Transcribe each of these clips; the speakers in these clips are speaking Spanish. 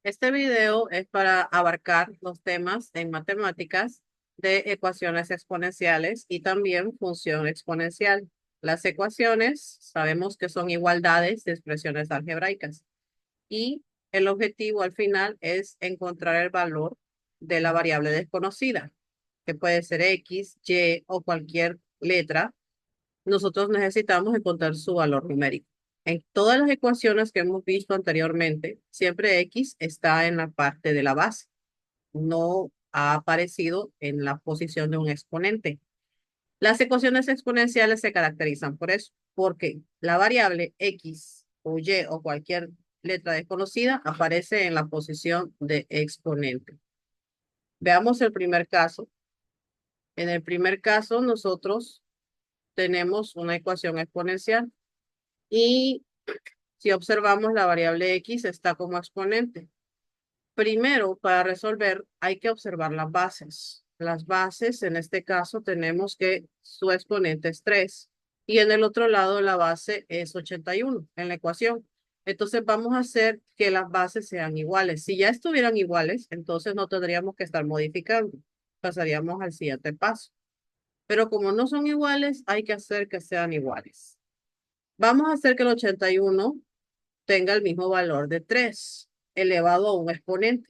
Este video es para abarcar los temas en matemáticas de ecuaciones exponenciales y también función exponencial. Las ecuaciones sabemos que son igualdades de expresiones algebraicas y el objetivo al final es encontrar el valor de la variable desconocida, que puede ser X, Y o cualquier letra. Nosotros necesitamos encontrar su valor numérico. En todas las ecuaciones que hemos visto anteriormente, siempre X está en la parte de la base, no ha aparecido en la posición de un exponente. Las ecuaciones exponenciales se caracterizan por eso, porque la variable X o Y o cualquier letra desconocida aparece en la posición de exponente. Veamos el primer caso. En el primer caso, nosotros tenemos una ecuación exponencial y si observamos, la variable X está como exponente. Primero, para resolver, hay que observar las bases. Las bases, en este caso, tenemos que su exponente es 3 y en el otro lado la base es 81 en la ecuación. Entonces vamos a hacer que las bases sean iguales. Si ya estuvieran iguales, entonces no tendríamos que estar modificando. Pasaríamos al siguiente paso. Pero como no son iguales, hay que hacer que sean iguales. Vamos a hacer que el 81 tenga el mismo valor de 3 elevado a un exponente.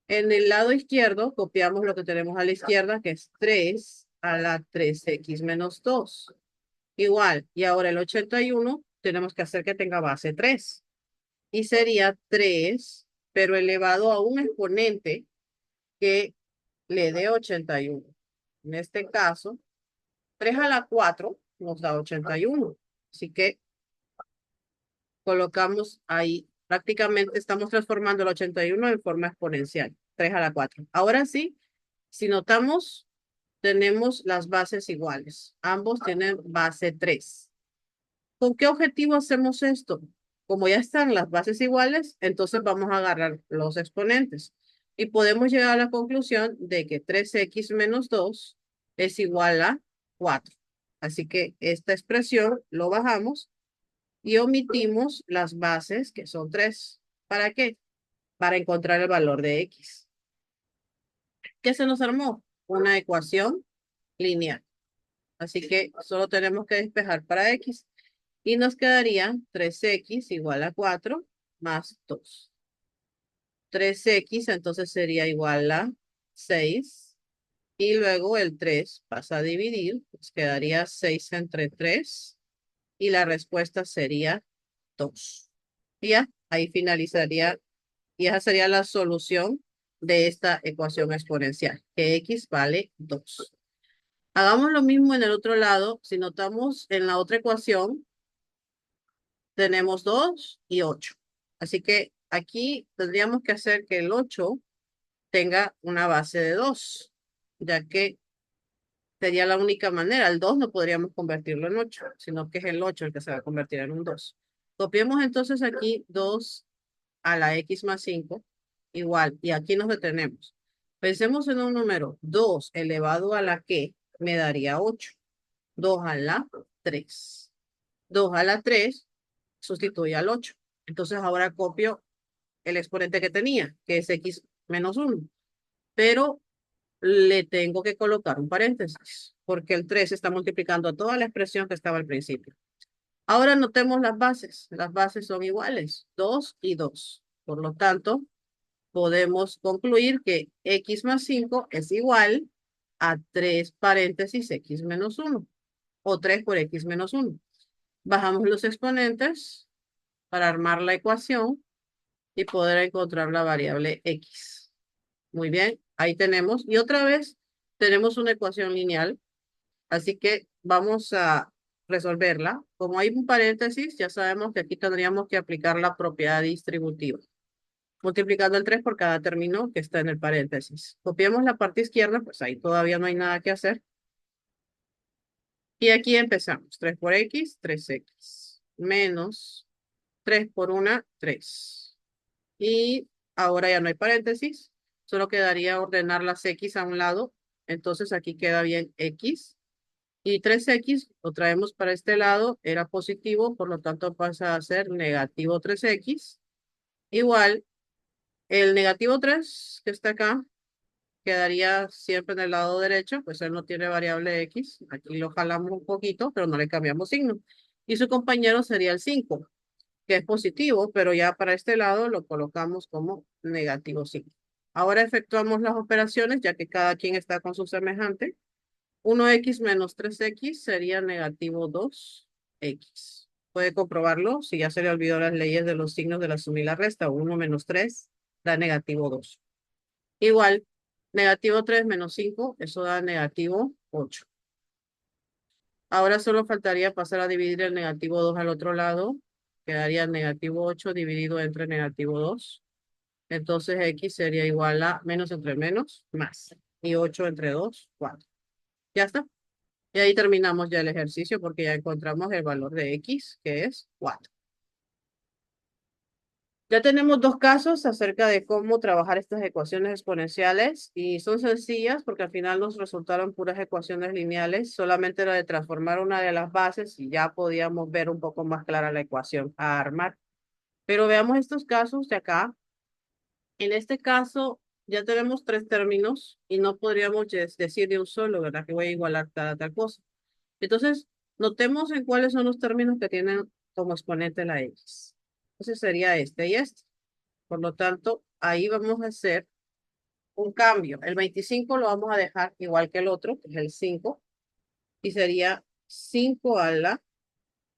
En el lado izquierdo, copiamos lo que tenemos a la izquierda, que es 3 a la 3x menos 2. Igual, y ahora el 81 tenemos que hacer que tenga base 3. Y sería 3, pero elevado a un exponente que le dé 81. En este caso, 3 a la 4 nos da 81. Así que colocamos ahí, prácticamente estamos transformando el 81 en forma exponencial, 3 a la 4. Ahora sí, si notamos, tenemos las bases iguales. Ambos tienen base 3. ¿Con qué objetivo hacemos esto? Como ya están las bases iguales, entonces vamos a agarrar los exponentes y podemos llegar a la conclusión de que 3x menos 2 es igual a 4. Así que esta expresión lo bajamos y omitimos las bases, que son 3. ¿Para qué? Para encontrar el valor de X. ¿Qué se nos armó? Una ecuación lineal. Así que solo tenemos que despejar para X. Y nos quedaría 3x igual a 4 más 2. 3x entonces sería igual a 6. Y luego el 3 pasa a dividir. Nos quedaría 6 entre 3. Y la respuesta sería 2. Y ya, ahí finalizaría. Y esa sería la solución de esta ecuación exponencial, que x vale 2. Hagamos lo mismo en el otro lado. Si notamos en la otra ecuación, tenemos 2 y 8. Así que aquí tendríamos que hacer que el 8 tenga una base de 2, ya que sería la única manera. El 2 no podríamos convertirlo en 8, sino que es el 8 el que se va a convertir en un 2. Copiemos entonces aquí 2 a la x más 5, igual, y aquí nos detenemos. Pensemos en un número, 2 elevado a la que me daría 8. 2 a la 3. 2 a la 3 sustituye al 8. Entonces ahora copio el exponente que tenía, que es x menos 1. Pero le tengo que colocar un paréntesis, porque el 3 está multiplicando a toda la expresión que estaba al principio. Ahora notemos las bases. Las bases son iguales, 2 y 2. Por lo tanto, podemos concluir que x más 5 es igual a 3 paréntesis x menos 1, o 3 por x menos 1. Bajamos los exponentes para armar la ecuación y poder encontrar la variable x. Muy bien, ahí tenemos. Y otra vez tenemos una ecuación lineal, así que vamos a resolverla. Como hay un paréntesis, ya sabemos que aquí tendríamos que aplicar la propiedad distributiva, multiplicando el 3 por cada término que está en el paréntesis. Copiamos la parte izquierda, pues ahí todavía no hay nada que hacer. Y aquí empezamos. 3 por x, 3x. Menos 3 por 1, 3. Y ahora ya no hay paréntesis. Solo quedaría ordenar las x a un lado. Entonces aquí queda bien x. Y 3x lo traemos para este lado. Era positivo, por lo tanto pasa a ser negativo 3x. Igual El negativo 3 que está acá quedaría siempre en el lado derecho, pues él no tiene variable X. Aquí lo jalamos un poquito, pero no le cambiamos signo. Y su compañero sería el 5, que es positivo, pero ya para este lado lo colocamos como negativo 5. Ahora efectuamos las operaciones, ya que cada quien está con su semejante. 1x menos 3x sería negativo 2x. Puede comprobarlo si ya se le olvidó las leyes de los signos de la suma y la resta. 1 menos 3 da negativo 2. Igual, negativo 3 menos 5, eso da negativo 8. Ahora solo faltaría pasar a dividir el negativo 2 al otro lado. Quedaría negativo 8 dividido entre negativo 2. Entonces x sería igual a menos entre menos, más. Y 8 entre 2, 4. Ya está. Y ahí terminamos ya el ejercicio porque ya encontramos el valor de x, que es 4. Ya tenemos dos casos acerca de cómo trabajar estas ecuaciones exponenciales y son sencillas porque al final nos resultaron puras ecuaciones lineales. Solamente era de transformar una de las bases y ya podíamos ver un poco más clara la ecuación a armar. Pero veamos estos casos de acá. En este caso ya tenemos tres términos y no podríamos decir de un solo, ¿verdad? Que voy a igualar cada tal cosa. Entonces, notemos en cuáles son los términos que tienen como exponente la x. Entonces sería este y este. Por lo tanto, ahí vamos a hacer un cambio. El 25 lo vamos a dejar igual que el otro, que es el 5, y sería 5 a la,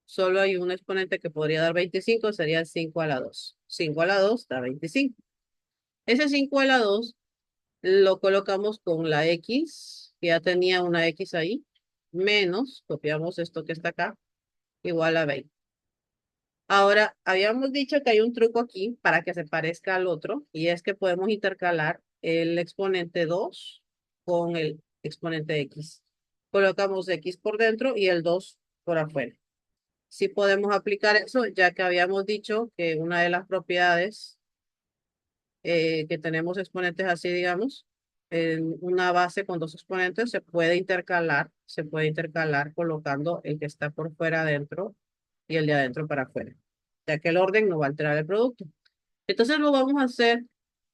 solo hay un exponente que podría dar 25, sería 5 a la 2. 5 a la 2 da 25. Ese 5 a la 2 lo colocamos con la x, que ya tenía una x ahí, menos, copiamos esto que está acá, igual a 20. Ahora, habíamos dicho que hay un truco aquí para que se parezca al otro, y es que podemos intercalar el exponente 2 con el exponente x. Colocamos x por dentro y el 2 por afuera. Sí podemos aplicar eso, ya que habíamos dicho que una de las propiedades que tenemos exponentes así, digamos, en una base con dos exponentes se puede intercalar colocando el que está por fuera adentro y el de adentro para afuera, ya que el orden no va a alterar el producto. Entonces lo vamos a hacer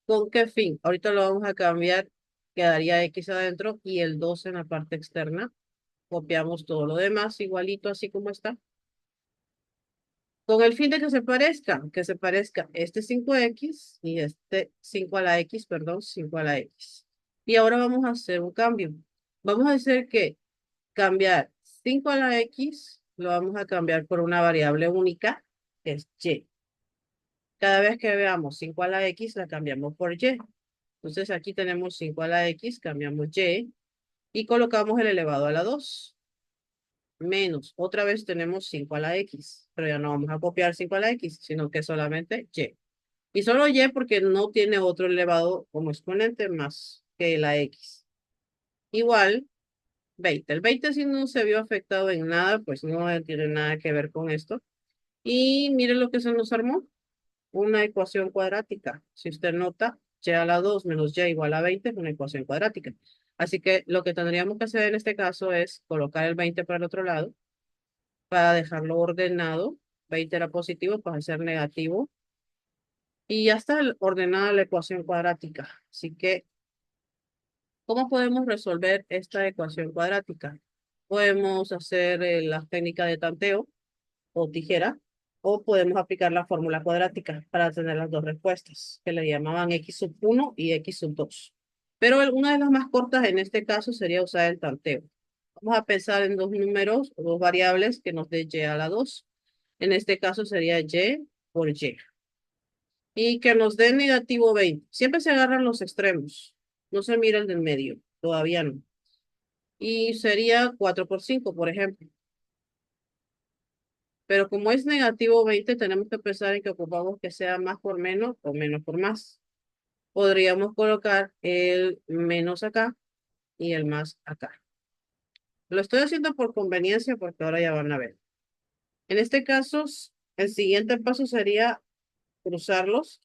¿con qué fin? Ahorita lo vamos a cambiar, quedaría x adentro y el 2 en la parte externa. Copiamos todo lo demás igualito así como está. Con el fin de que se parezca este 5x y este 5 a la x, perdón, 5 a la x. Y ahora vamos a hacer un cambio. Vamos a hacer que cambiar 5 a la x, lo vamos a cambiar por una variable única, que es y. Cada vez que veamos 5 a la x, la cambiamos por y. Entonces aquí tenemos 5 a la x, cambiamos y colocamos el elevado a la 2. Menos, otra vez tenemos 5 a la x, pero ya no vamos a copiar 5 a la x, sino que solamente y. Y solo y porque no tiene otro elevado como exponente más que la x. Igual, 20. El 20 si no se vio afectado en nada, pues no tiene nada que ver con esto. Y miren lo que se nos armó, una ecuación cuadrática. Si usted nota, y a la 2 menos y igual a 20 es una ecuación cuadrática. Así que lo que tendríamos que hacer en este caso es colocar el 20 para el otro lado para dejarlo ordenado. 20 era positivo, pues a ser negativo. Y ya está ordenada la ecuación cuadrática. Así que, ¿cómo podemos resolver esta ecuación cuadrática? Podemos hacer la técnica de tanteo o tijera, o podemos aplicar la fórmula cuadrática para tener las dos respuestas, que le llamaban x sub 1 y x sub 2. Pero una de las más cortas en este caso sería usar el tanteo. Vamos a pensar en dos números o dos variables que nos dé y a la 2. En este caso sería y por y. Y que nos dé negativo 20. Siempre se agarran los extremos. No se mira el del medio. Todavía no. Y sería 4 por 5, por ejemplo. Pero como es negativo 20, tenemos que pensar en que ocupamos que sea más por menos o menos por más. Podríamos colocar el menos acá y el más acá. Lo estoy haciendo por conveniencia porque ahora ya van a ver. En este caso, el siguiente paso sería cruzarlos.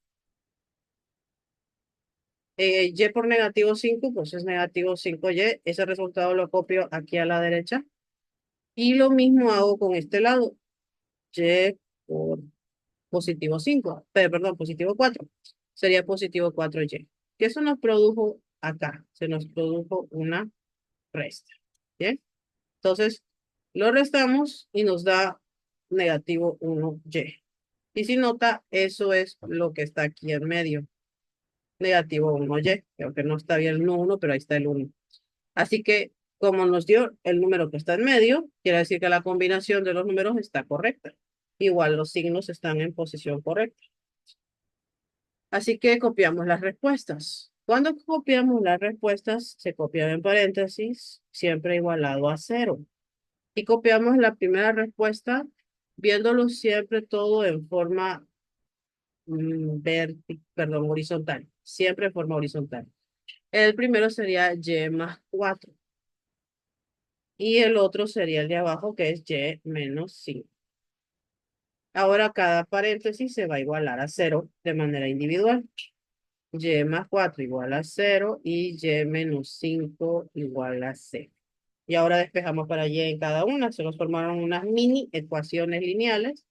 Y por negativo 5, pues es negativo 5y. Ese resultado lo copio aquí a la derecha. Y lo mismo hago con este lado. Y por positivo 5, perdón, positivo 4. sería positivo 4y. ¿Qué eso nos produjo acá? Se nos produjo una resta. ¿Bien? Entonces, lo restamos y nos da negativo 1y. Y si nota, eso es lo que está aquí en medio. Negativo 1y, aunque no está bien el 1, pero ahí está el 1. Así que, como nos dio el número que está en medio, quiere decir que la combinación de los números está correcta. Igual los signos están en posición correcta. Así que copiamos las respuestas. Cuando copiamos las respuestas, se copian en paréntesis, siempre igualado a 0. Y copiamos la primera respuesta, viéndolo siempre todo en forma horizontal. Siempre en forma horizontal. El primero sería y más 4. Y el otro sería el de abajo, que es y menos 5. Ahora cada paréntesis se va a igualar a 0 de manera individual. Y más 4 igual a 0 y y menos 5 igual a 0. Y ahora despejamos para y en cada una. Se nos formaron unas mini ecuaciones lineales.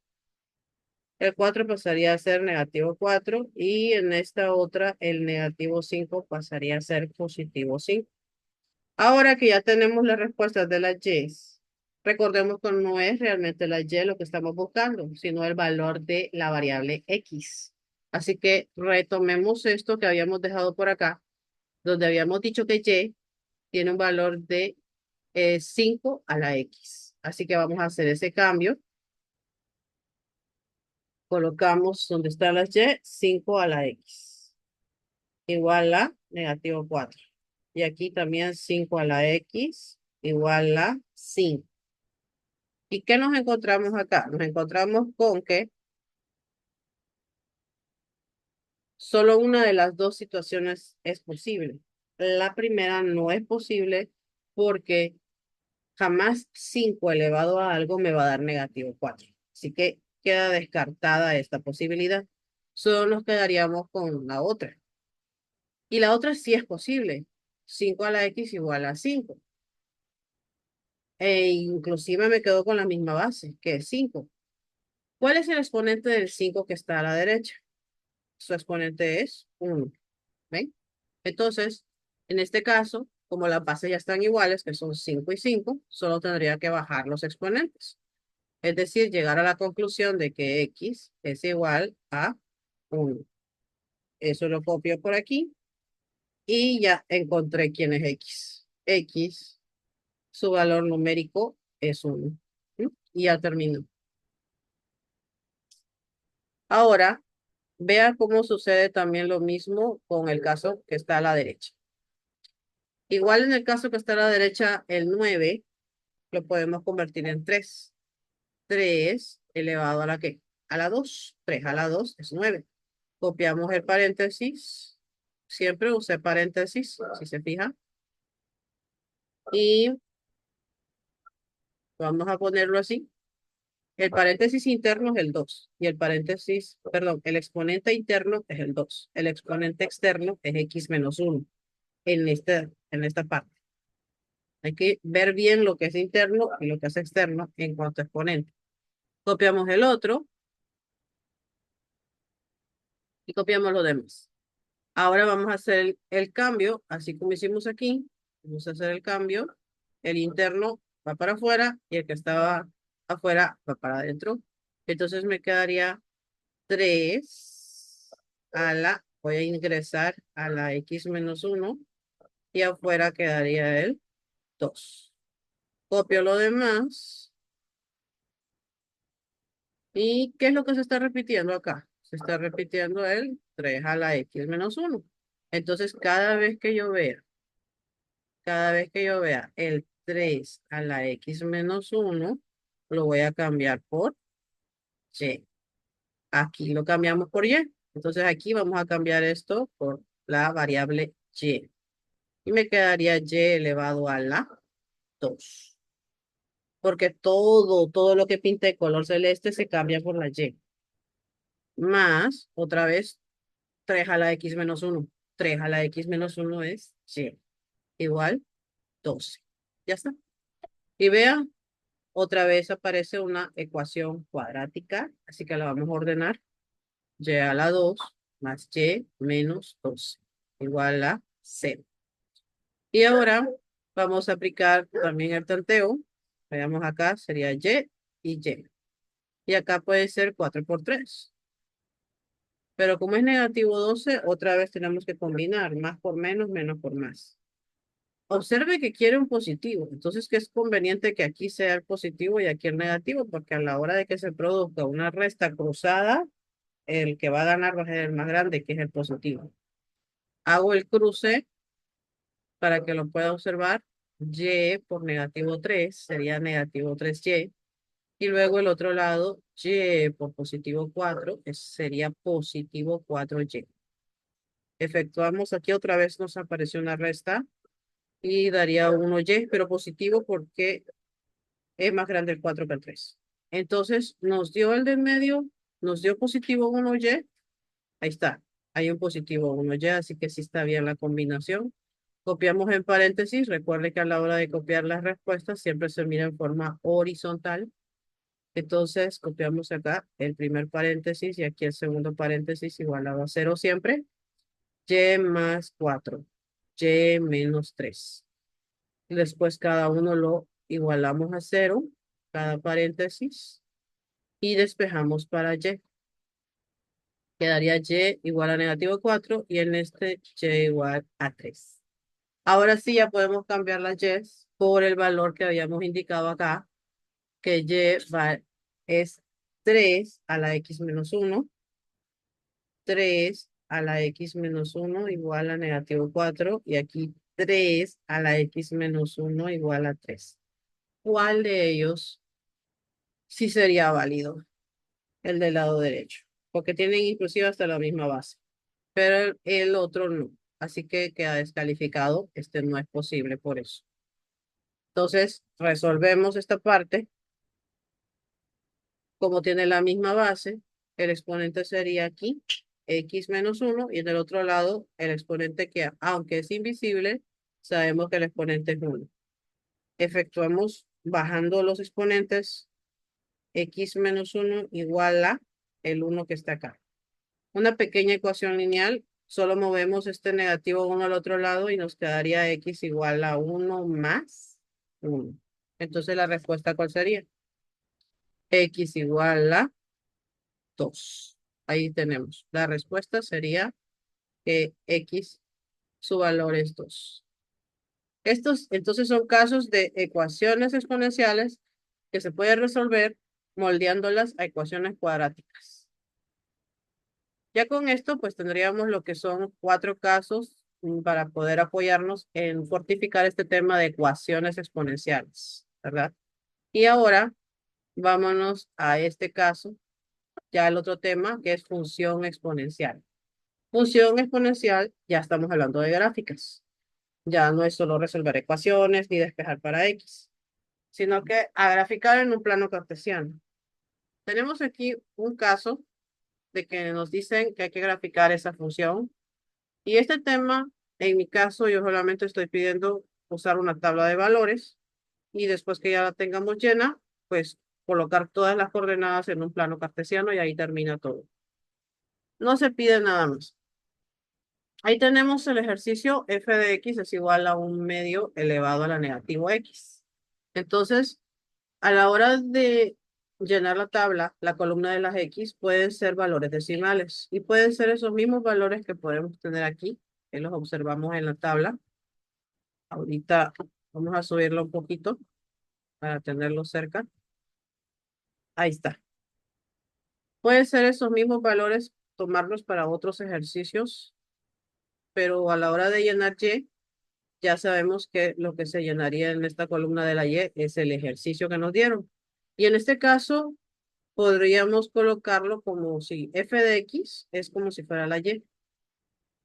El 4 pasaría a ser negativo 4 y en esta otra el negativo 5 pasaría a ser positivo 5. Ahora que ya tenemos las respuestas de las y, recordemos que no es realmente la y lo que estamos buscando, sino el valor de la variable x. Así que retomemos esto que habíamos dejado por acá, donde habíamos dicho que y tiene un valor de 5 a la x. Así que vamos a hacer ese cambio. Colocamos donde están las y, 5 a la x, igual a negativo 4. Y aquí también 5 a la x, igual a 5. ¿Y qué nos encontramos acá? Nos encontramos con que solo una de las dos situaciones es posible. La primera no es posible porque jamás 5 elevado a algo me va a dar negativo 4. Así que queda descartada esta posibilidad. Solo nos quedaríamos con la otra. Y la otra sí es posible. 5 a la x igual a 5. E inclusive me quedo con la misma base, que es 5. ¿Cuál es el exponente del 5 que está a la derecha? Su exponente es 1. ¿Ven? Entonces, en este caso, como las bases ya están iguales, que son 5 y 5, solo tendría que bajar los exponentes. Es decir, llegar a la conclusión de que x es igual a 1. Eso lo copio por aquí y ya encontré quién es x. X, su valor numérico es 1. ¿Mm? Y ya terminó. Ahora, vea cómo sucede también lo mismo con el caso que está a la derecha. Igual en el caso que está a la derecha, el 9 lo podemos convertir en 3. 3 elevado a la ¿qué? A la 2. 3 a la 2 es 9. Copiamos el paréntesis. Siempre usé paréntesis, si se fija. Y vamos a ponerlo así. El paréntesis interno es el 2. Y el paréntesis, perdón, el exponente interno es el 2. El exponente externo es x menos 1 en esta parte. Hay que ver bien lo que es interno y lo que es externo en cuanto a exponente. Copiamos el otro y copiamos los demás. Ahora vamos a hacer el cambio, así como hicimos aquí. Vamos a hacer el cambio. El interno va para afuera y el que estaba afuera va para adentro. Entonces me quedaría 3 a la, voy a ingresar a la x menos 1 y afuera quedaría el 2. Copio lo demás. ¿Y qué es lo que se está repitiendo acá? Se está repitiendo el 3 a la x menos 1. Entonces, cada vez que yo vea el 3 a la x menos 1, lo voy a cambiar por y. Aquí lo cambiamos por y. Entonces, aquí vamos a cambiar esto por la variable y. Y me quedaría y elevado a la 2. Porque todo lo que pinte de color celeste se cambia por la y. Más, otra vez, 3 a la x menos 1. 3 a la x menos 1 es y. Igual 12. Ya está. Y vean, otra vez aparece una ecuación cuadrática. Así que la vamos a ordenar. Y a la 2 más y menos 12 igual a 0. Y ahora vamos a aplicar también el tanteo. Veamos acá, sería y y y. Y acá puede ser 4 por 3. Pero como es negativo 12, otra vez tenemos que combinar más por menos, menos por más. Observe que quiere un positivo, entonces que es conveniente que aquí sea el positivo y aquí el negativo, porque a la hora de que se produzca una resta cruzada, el que va a ganar va a ser el más grande, que es el positivo. Hago el cruce para que lo pueda observar. Y por negativo 3 sería negativo 3y. Y luego el otro lado, y por positivo 4 sería positivo 4y. Efectuamos aquí otra vez, nos apareció una resta y daría 1y, pero positivo porque es más grande el 4 que el 3. Entonces nos dio el de medio, nos dio positivo 1y, ahí está, hay un positivo 1y, así que sí está bien la combinación. Copiamos en paréntesis, recuerde que a la hora de copiar las respuestas siempre se mira en forma horizontal. Entonces copiamos acá el primer paréntesis y aquí el segundo paréntesis igualado a 0 siempre. Y más 4, y menos 3. Después cada uno lo igualamos a 0, cada paréntesis, y despejamos para y. Quedaría y igual a negativo 4 y en este y igual a 3. Ahora sí ya podemos cambiar las y por el valor que habíamos indicado acá, que es 3 a la x menos 1, 3 a la x menos 1 igual a negativo 4 y aquí 3 a la x menos 1 igual a 3. ¿Cuál de ellos sí sería válido? El del lado derecho, porque tienen inclusive hasta la misma base, pero el otro no. Así que queda descalificado. Este no es posible por eso. Entonces, resolvemos esta parte. Como tiene la misma base, el exponente sería aquí, x menos 1, y en el otro lado, el exponente que, aunque es invisible, sabemos que el exponente es 1. Efectuamos bajando los exponentes, x menos 1 igual a el 1 que está acá. Una pequeña ecuación lineal, solo movemos este negativo 1 al otro lado y nos quedaría x igual a 1 más 1. Entonces, ¿la respuesta cuál sería? X igual a 2. Ahí tenemos. La respuesta sería que x, su valor es 2. Estos entonces son casos de ecuaciones exponenciales que se pueden resolver moldeándolas a ecuaciones cuadráticas. Ya con esto, pues tendríamos lo que son 4 casos para poder apoyarnos en fortificar este tema de ecuaciones exponenciales, ¿verdad? Y ahora vámonos a este caso, ya el otro tema que es función exponencial. Función exponencial, ya estamos hablando de gráficas. Ya no es solo resolver ecuaciones ni despejar para X, sino que a graficar en un plano cartesiano. Tenemos aquí un caso de que nos dicen que hay que graficar esa función. Y este tema, en mi caso, yo solamente estoy pidiendo usar una tabla de valores y después que ya la tengamos llena, pues colocar todas las coordenadas en un plano cartesiano y ahí termina todo. No se pide nada más. Ahí tenemos el ejercicio f de x es igual a un medio elevado a la negativo x. Entonces, a la hora de llenar la tabla, la columna de las x pueden ser valores decimales y pueden ser esos mismos valores que podemos tener aquí, que los observamos en la tabla. Ahorita vamos a subirlo un poquito para tenerlo cerca. Ahí está. Pueden ser esos mismos valores, tomarlos para otros ejercicios, pero a la hora de llenar y, ya sabemos que lo que se llenaría en esta columna de la Y es el ejercicio que nos dieron. Y en este caso, podríamos colocarlo como si f de x es como si fuera la Y.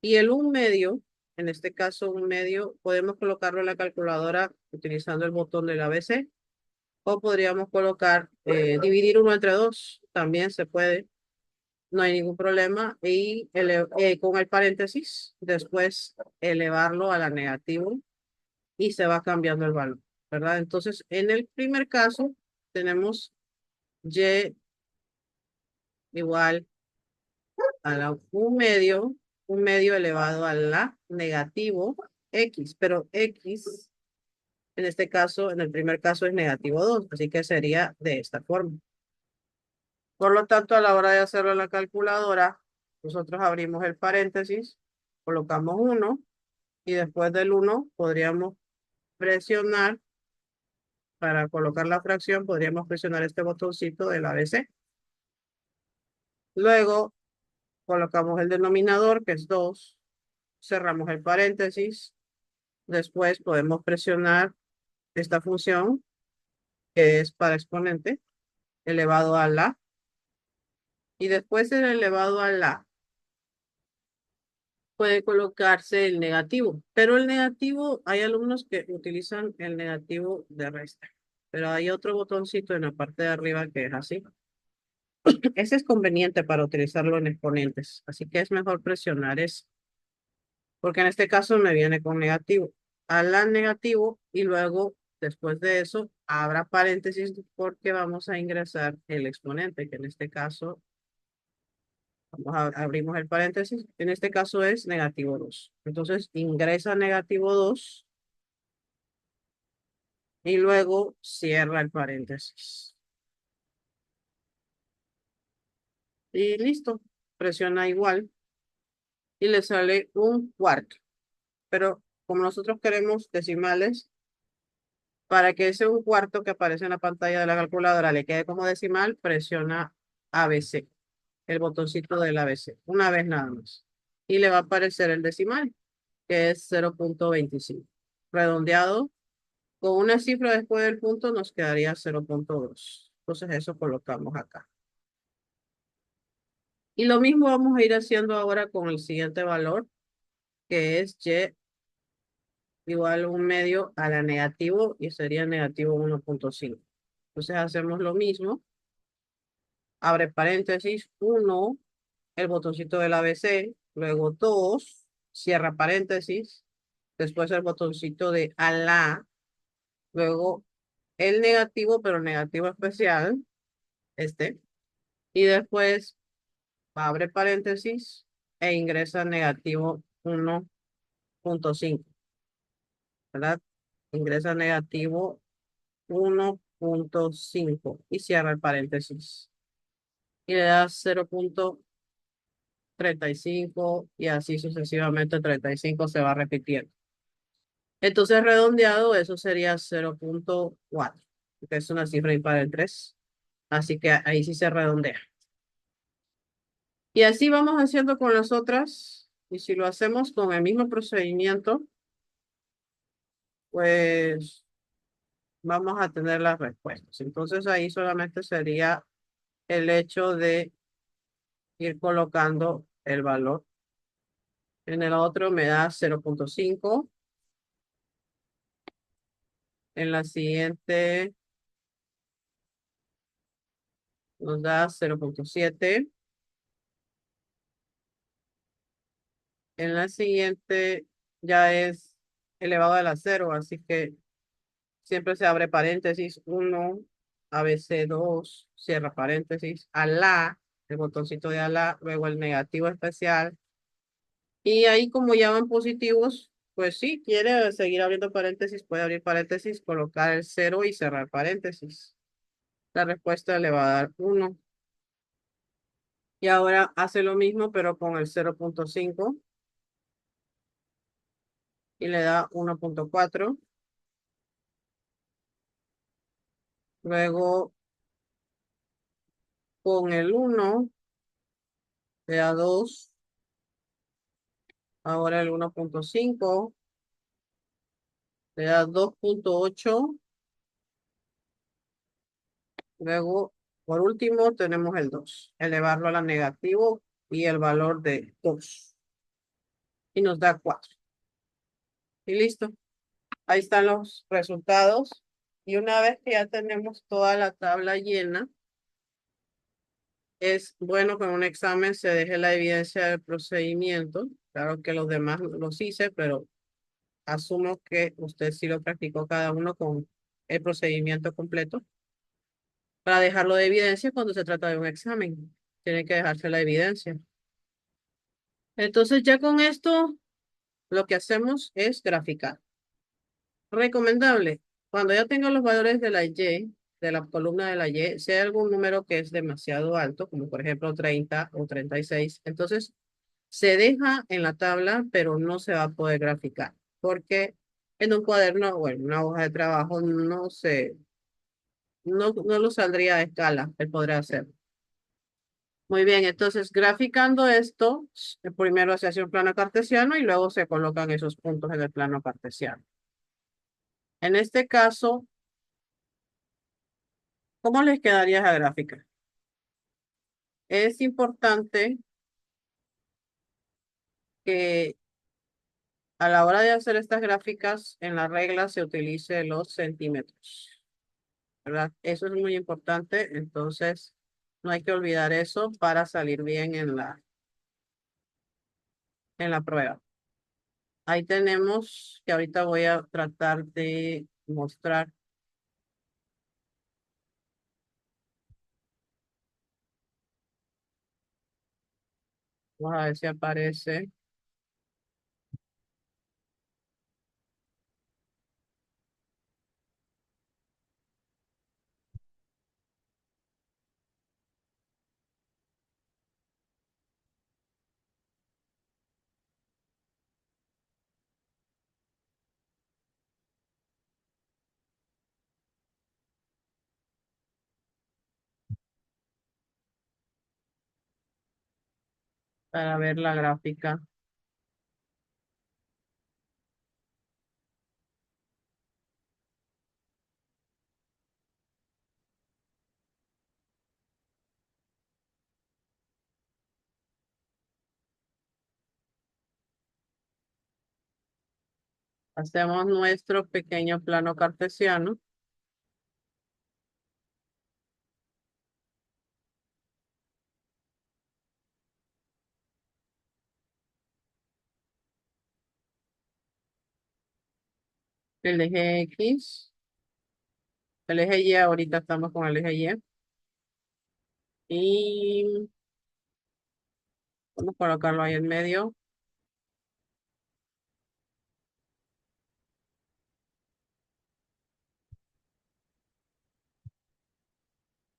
Y el 1/2, en este caso 1/2, podemos colocarlo en la calculadora utilizando el botón del ABC. O podríamos colocar, dividir 1 entre 2, también se puede, no hay ningún problema. Y con el paréntesis, después elevarlo a la negativo y se va cambiando el valor, ¿verdad? Entonces, en el primer caso, tenemos y igual a la un medio elevado a la negativo x, pero x en este caso, en el primer caso es negativo 2, así que sería de esta forma. Por lo tanto, a la hora de hacerlo en la calculadora, nosotros abrimos el paréntesis, colocamos 1 y después del 1 podríamos presionar, para colocar la fracción, podríamos presionar este botoncito del ABC. Luego colocamos el denominador, que es 2, cerramos el paréntesis, después podemos presionar esta función, que es para exponente, elevado a la, y después del elevado a la, puede colocarse el negativo, pero el negativo, hay alumnos que utilizan el negativo de resta, pero hay otro botoncito en la parte de arriba que es así. Ese es conveniente para utilizarlo en exponentes, así que es mejor presionar ese, porque en este caso me viene con negativo. A la negativo y luego, después de eso, abra paréntesis porque vamos a ingresar el exponente, que en este caso, abrimos el paréntesis, en este caso es negativo 2. Entonces ingresa negativo 2 y luego cierra el paréntesis. Y listo, presiona igual y le sale un cuarto. Pero como nosotros queremos decimales, para que ese un cuarto que aparece en la pantalla de la calculadora le quede como decimal, presiona ABC, el botoncito del ABC, una vez nada más. Y le va a aparecer el decimal, que es 0.25. Redondeado, con una cifra después del punto nos quedaría 0.2. Entonces eso colocamos acá. Y lo mismo vamos a ir haciendo ahora con el siguiente valor, que es y igual a un medio a la negativo y sería negativo 1.5. Entonces hacemos lo mismo. Abre paréntesis, 1, el botoncito del ABC, luego 2, cierra paréntesis, después el botoncito de a la, luego el negativo, pero negativo especial, este, y después abre paréntesis e ingresa negativo 1.5, ¿verdad? Ingresa negativo 1.5 y cierra el paréntesis. Y le da 0.35 y así sucesivamente 35 se va repitiendo. Entonces redondeado eso sería 0.4, que es una cifra impar en 3. Así que ahí sí se redondea. Y así vamos haciendo con las otras. Y si lo hacemos con el mismo procedimiento, pues vamos a tener las respuestas. Entonces ahí solamente sería el hecho de ir colocando el valor. En el otro me da 0.5. En la siguiente nos da 0.7. En la siguiente ya es elevado a la 0, así que siempre se abre paréntesis 1, ABC 2, cierra paréntesis, a la, el botoncito de a la, luego el negativo especial. Y ahí como ya van positivos, pues si quiere seguir abriendo paréntesis, puede abrir paréntesis, colocar el 0 y cerrar paréntesis. La respuesta le va a dar 1. Y ahora hace lo mismo, pero con el 0.5 y le da 1.4. Luego con el 1 le da 2. Ahora el 1.5 le da 2.8. Luego, por último, tenemos el 2. Elevarlo a la negativo y el valor de 2. Y nos da 4. Y listo. Ahí están los resultados. Y una vez que ya tenemos toda la tabla llena, es bueno que en un examen se deje la evidencia del procedimiento. Claro que los demás los hice, pero asumo que usted sí lo practicó cada uno con el procedimiento completo para dejarlo de evidencia cuando se trata de un examen. Tiene que dejarse la evidencia. Entonces ya con esto lo que hacemos es graficar. Recomendable, cuando ya tenga los valores de la Y, de la columna de la Y, si hay algún número que es demasiado alto, como por ejemplo 30 o 36, entonces se deja en la tabla, pero no se va a poder graficar, porque en un cuaderno o en una hoja de trabajo no lo saldría a escala, él podrá hacer. Muy bien, entonces graficando esto, primero se hace un plano cartesiano y luego se colocan esos puntos en el plano cartesiano. En este caso, ¿cómo les quedaría esa gráfica? Es importante que a la hora de hacer estas gráficas, en la regla se utilice los centímetros, ¿verdad? Eso es muy importante, entonces no hay que olvidar eso para salir bien en la prueba. Ahí tenemos que ahorita voy a tratar de mostrar. Vamos a ver si aparece. Para ver la gráfica. Hacemos nuestro pequeño plano cartesiano. El eje X, el eje Y, ahorita estamos con el eje Y. Y vamos a colocarlo ahí en medio.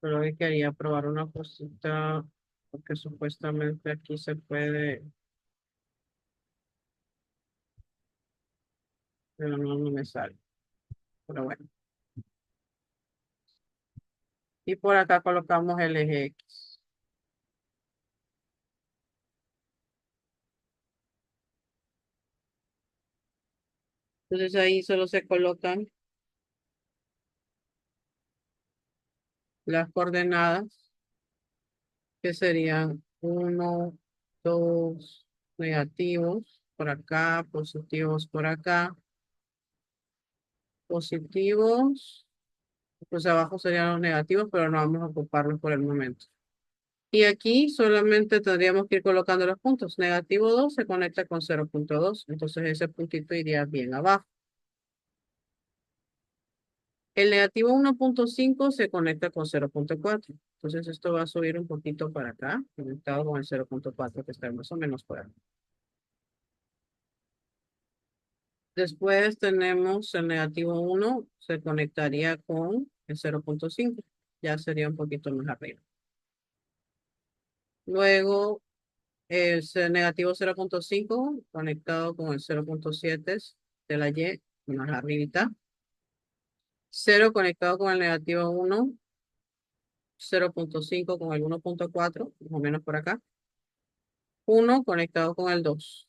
Pero hoy quería probar una cosita, porque supuestamente aquí se puede, pero no me sale. Pero bueno. Y por acá colocamos el eje X. Entonces ahí solo se colocan las coordenadas, que serían uno, 2, negativos por acá, positivos por acá, positivos, pues abajo serían los negativos, pero no vamos a ocuparlos por el momento. Y aquí solamente tendríamos que ir colocando los puntos. Negativo 2 se conecta con 0,2, entonces ese puntito iría bien abajo. El negativo 1,5 se conecta con 0,4. Entonces esto va a subir un poquito para acá, conectado con el 0,4 que está más o menos por aquí. Después tenemos el negativo 1, se conectaría con el 0,5. Ya sería un poquito más arriba. Luego negativo 0,5 conectado con el 0,7 de la Y, más arribita. 0 conectado con el negativo 1, 0,5 con el 1,4, más o menos por acá. 1 conectado con el 2.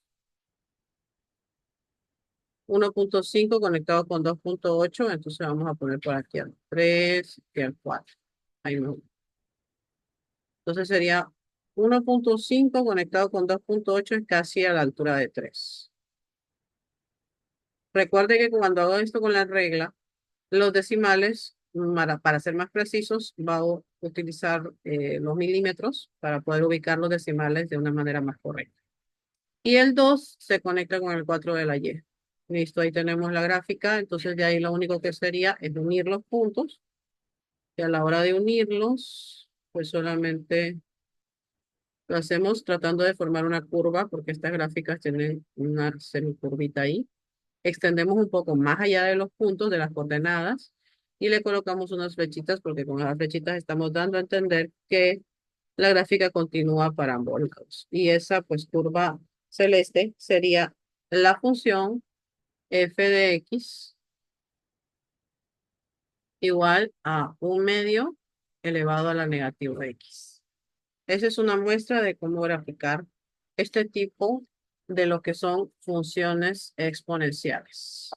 1,5 conectado con 2,8, entonces vamos a poner por aquí al 3 y al 4. Ahí me voy. Entonces sería 1,5 conectado con 2,8 es casi a la altura de 3. Recuerde que cuando hago esto con la regla, los decimales, para ser más precisos, va a utilizar los milímetros para poder ubicar los decimales de una manera más correcta. Y el 2 se conecta con el 4 de la Y. Listo, ahí tenemos la gráfica. Entonces de ahí lo único que sería es unir los puntos. Y a la hora de unirlos, pues solamente Lo hacemos tratando de formar una curva porque estas gráficas tienen una semicurvita ahí. Extendemos un poco más allá de los puntos de las coordenadas y le colocamos unas flechitas porque con las flechitas estamos dando a entender que la gráfica continúa para ambos lados. Y esa pues curva celeste sería la función f de x igual a 1/2 elevado a la negativa x. Esa es una muestra de cómo graficar este tipo de lo que son funciones exponenciales.